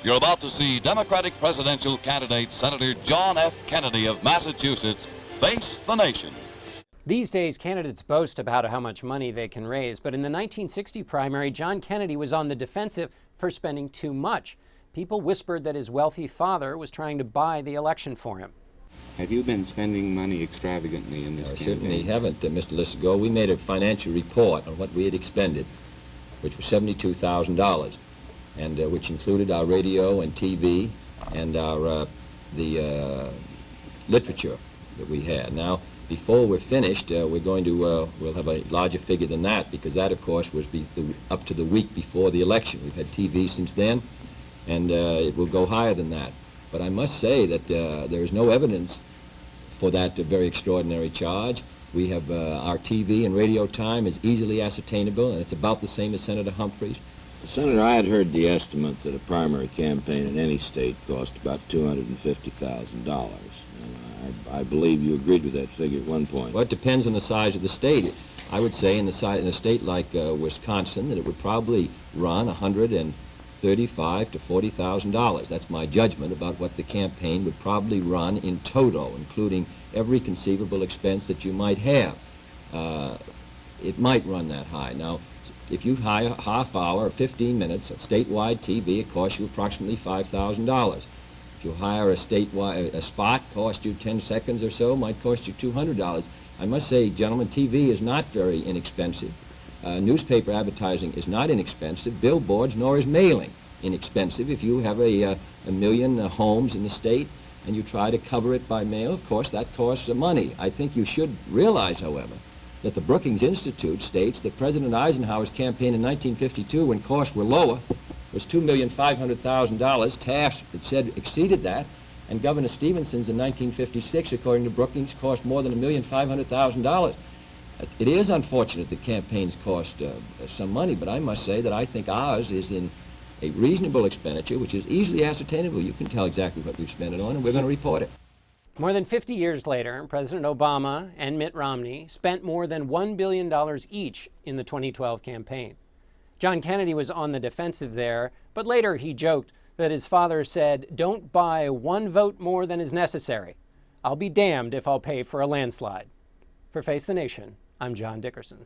You're about to see Democratic presidential candidate Senator John F. Kennedy of Massachusetts face the nation. These days, candidates boast about how much money they can raise, but in the 1960 primary, John Kennedy was on the defensive for spending too much. People whispered that his wealthy father was trying to buy the election for him. Have you been spending money extravagantly in this campaign? Certainly haven't, Mr. Lissago. We made a financial report on what we had expended, which was $72,000, and which included our radio and TV and our literature that we had. Now, before we're finished, we're going to we'll have a larger figure than that, because that, of course, was up to the week before the election. We've had TV since then, and it will go higher than that. But I must say that there is no evidence for that very extraordinary charge. We have our TV and radio time is easily ascertainable, and it's about the same as Senator Humphrey's. Senator, I had heard the estimate that a primary campaign in any state cost about $250,000. I believe you agreed with that figure at one point. Well, it depends on the size of the state. I would say in a state like Wisconsin that it would probably run $135,000 to $40,000. That's my judgment about what the campaign would probably run in total, including every conceivable expense that you might have. It might run that high. Now, if you hire a half hour or 15 minutes of statewide TV, it costs you approximately $5,000. If you hire a spot, cost you 10 seconds or so, might cost you $200. I must say, gentlemen, TV is not very inexpensive. Newspaper advertising is not inexpensive. Billboards, nor is mailing inexpensive. If you have a million homes in the state and you try to cover it by mail, of course, that costs money. I think you should realize, however, that the Brookings Institute states that President Eisenhower's campaign in 1952, when costs were lower, was $2,500,000. Taft's, it said, exceeded that. And Governor Stevenson's in 1956, according to Brookings, cost more than $1,500,000. It is unfortunate that campaigns cost some money, but I must say that I think ours is in a reasonable expenditure, which is easily ascertainable. You can tell exactly what we've spent it on, and we're going to report it. More than 50 years later, President Obama and Mitt Romney spent more than $1 billion each in the 2012 campaign. John Kennedy was on the defensive there, but later he joked that his father said, "Don't buy one vote more than is necessary. I'll be damned if I'll pay for a landslide." For Face the Nation, I'm John Dickerson.